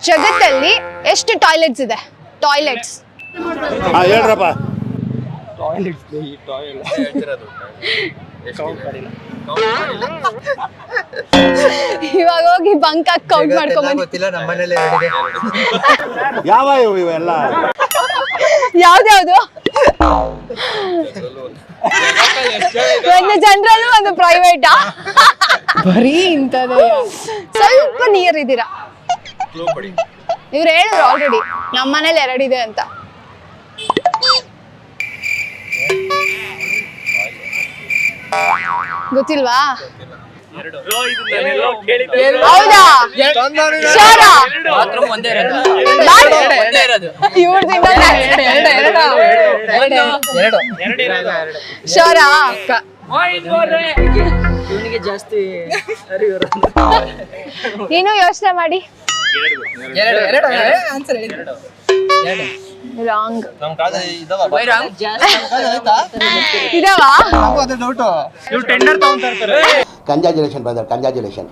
ಜಗತ್ತಲ್ಲಿ ಎಷ್ಟು ಟಾಯ್ಲೆಟ್ಸ್ ಇದೆ? ಟಾಯ್ಲೆಟ್ಸ್ ಹೇಳ್ರಪ್ಪ. ಇವಾಗ ಹೋಗಿ ಬಂಕ್ ಹಾಕಿ ಕೌಂಟ್ ಮಾಡ್ಕೊಂಡ್ ಯಾವ ಇವೆಲ್ಲ ಯಾವ್ದ್ಯಾವ್ದು? ಒಂದು ಜನರಲ್ ಒಂದು ಪ್ರೈವೇಟಾ? ಬರೀ ಇಂಥದ್ದು. ಸ್ವಲ್ಪ ನಿಯರ್ ಇದ್ದೀರಾ. ಇವ್ರು ಹೇಳಿದ್ರು ಆಲ್ರೆಡಿ ನಮ್ಮ ಮನೇಲಿ 2 ಇದೆ ಅಂತ. ಗೊತ್ತಿಲ್ವಾ? ಹೌದಾ? ಶೋರಾ ಜಾಸ್ತಿ ನೀನು ಯೋಚನೆ ಮಾಡಿ. ರಾಂಗ್ ಇದಾವಾ? Congratulation brother, congratulation.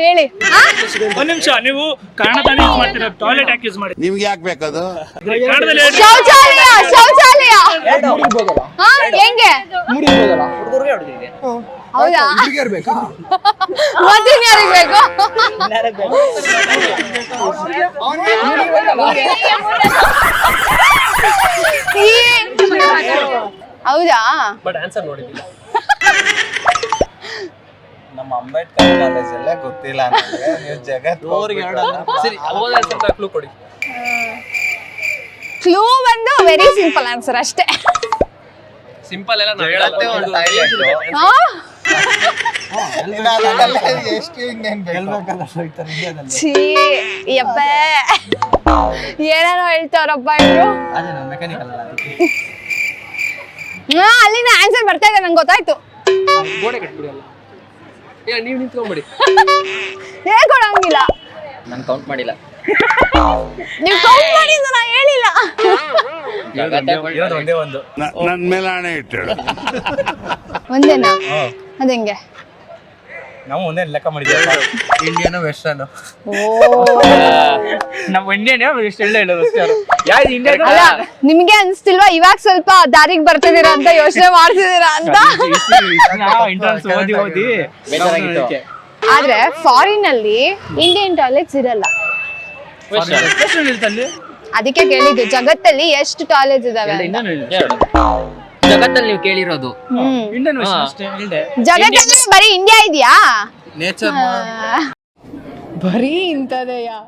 ಹೇಳಿ. ಒಂದ್ ನಿಮಿಷ, ನೀವು ಕನ್ನಡ ತಾನೇ ಯೂಸ್ ಮಾಡ್ತೀರಾ? ಟಾಯ್ಲೆಟ್ ಯಾಕೆ ಯೂಸ್ ಮಾಡಿ? ನಿಮ್ಗೆ ಯಾಕೆ ಬೇಕದು? ಶೌಚಾಲಯ. ಶೌಚಾಲಯ ಹೆಂಗೆ? ಹೌದಾ? ಮತ್ತೆ ಯಾರಿಗೆ ಬೇಕು? ಹೌದಾ? ಬಟ್ ಆನ್ಸರ್ ನೋಡಿದ್ದಿಲ್ಲ. ನಮ್ಮ ಅಂಬೇಡ್ಕರ್ ಕಾಲೇಜ್ ಎಲ್ಲ ಗೊತ್ತಿಲ್ಲ ನನಗೆ. ನೀವು ಜಗತ್ ಸರಿ, ಆನ್ಸರ್ ಕ್ಲೂ ಕೊಡಿ. ಕ್ಲೂ ಬಂದು ವೆರಿ ಸಿಂಪಲ್ ಆನ್ಸರ್ ಅಷ್ಟೇ. ಸಿಂಪಲ್ ಎಲ್ಲ ಎಷ್ಟು ಇನ್ನೇನ್ ಹೇಳ್ಬೇಕಲ್ಲ ಏನೇನೋ ಹೇಳ್ತಾರಪ್ಪ ಇವ್ರು. ಅಲ್ಲಿನ ಆನ್ಸರ್ ಬರ್ತಾ ಇದೆ, ನಂಗೆ ಗೊತ್ತಾಯ್ತು. ಗೋಡೆ ಕಟ್ಬಿಡಿ ಅಲ್ಲ, ನೀವು ನಿಂತ್ಕೊಂಡ್ಬಿಡಿ. ಹೇಳ್ಕೊಡಂಗಿಲ್ಲ. ನಾನು ಕೌಂಟ್ ಮಾಡಿಲ್ಲ. ನೀವು ಕೌಂಟ್ ಮಾಡಿದ್ದು ನಾ ಹೇಳಿಲ್ಲ. ಒಂದೇ ಒಂದು ನನ್ ಮೇಲೆ ಹಣೆ ಇಟ್ಟಳು. ಒಂದೇನಾ? ಅದಂಗೆ ನಾವು ಒಂದೇ ಲೆಕ್ಕ ಮಾಡಿದ್ದೇವೆ. Indian western. ನಮ್ಮ ಇಂಡಿಯನ್ ಅಲ್ಲ, ನಿಮ್ಗೆ ಅನ್ಸ್ತಿಲ್ವಾ ಇವಾಗ ಸ್ವಲ್ಪ ದಾರಿಗೆ ಬರ್ತಿದ್ದೀರಾ ಅಂತ, ಯೋಚನೆ ಮಾಡ್ತಿದ್ದೀರಾ ಅಂತ? ಆದ್ರೆ ಫಾರಿನ್ ಅಲ್ಲಿ ಇಂಡಿಯನ್ ಟಾಯ್ಲೆಟ್ಸ್ ಇರಲ್ಲ. ಅದಕ್ಕೆ ಕೇಳಿದ್ದು ಜಗತ್ತಲ್ಲಿ ಎಷ್ಟು ಟಾಯ್ಲೆಟ್ಸ್ ಇದಾವೆ ಅಂತ. ಜಗತ್ತಲ್ಲಿ ನೀವು ಕೇಳಿರೋದು ಜಗತ್ತಲ್ಲಿ ಬರೀ ಇಂಡಿಯಾ ಇದೆಯಾ? ನೇಚರ್ ಬರೀ ಇಂಥದೆಯಾ?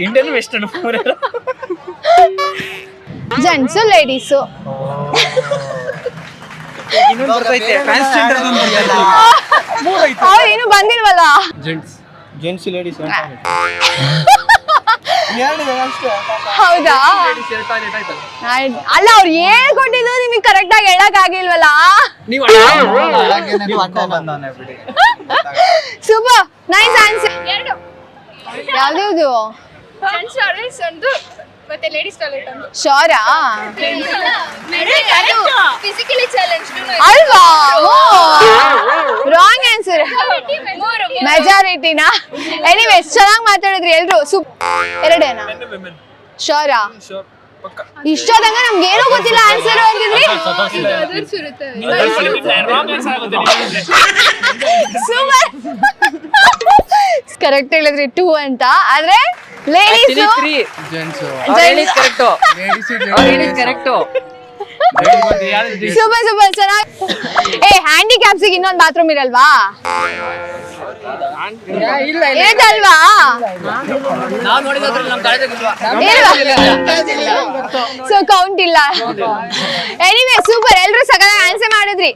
Indian western gents ladies. ಅವ್ರು ಏನು ಬಂದಿಲ್ವಲ್ಲ. Gents ladies. ಹೌದಾ? ಅಲ್ಲ, ಅವ್ರು ಹೇಳ್ಕೊಟ್ಟಿದ್ದು ನಿಮಗೆ ಕರೆಕ್ಟ್ ಆಗಿ ಹೇಳಕ್ ಆಗಿಲ್ವಲ್ಲ. Super, nice answer. ಯಾವ್ದು? ಮತ್ತೆ ಲೇಡೀಸ್ ಟಾಯ್ಲೆಟ್ ಅಂತ. ಶೋರಾ? ಫಿಸಿಕಲಿ ಚಾಲೆಂಜ್ ಅಲ್ವಾ? Wrong answer. ಮೆಜಾರಿಟಿನಾ? ಎನಿವೇಸ್, ಚೆನ್ನಾಗಿ ಮಾತಾಡಿದ್ರಿ ಎಲ್ರು. ಎರಡೇನಾ? ಶೋರಾ? ಇಷ್ಟೋದಂಗ ನಮ್ಗೆ ಏನೂ ಗೊತ್ತಿಲ್ಲ ಆನ್ಸರ್ ಅಂತಿದ್ರಿ. ಕರೆಕ್ಟ್ ಹೇಳಿದ್ರಿ 2 ಅಂತ. ಆದ್ರೆ ಲೇಡೀಸ್ ಸೂಪರ್ ಸೂಪರ್ ಚೆನ್ನಾಗಿ. ಹ್ಯಾಂಡಿಕ್ಯಾಪ್ಸಿಗೆ ಇನ್ನೊಂದು ಬಾತ್ರೂಮ್ ಇರಲ್ವಾ? ಇದಲ್ವಾ? ಸೊ ಕೌಂಟ್ ಇಲ್ಲ. ಎನಿವೇ ಸೂಪರ್, ಎಲ್ರು ಸಗದ ಆನ್ಸರ್ ಮಾಡಿದ್ರಿ.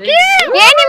ಏನ್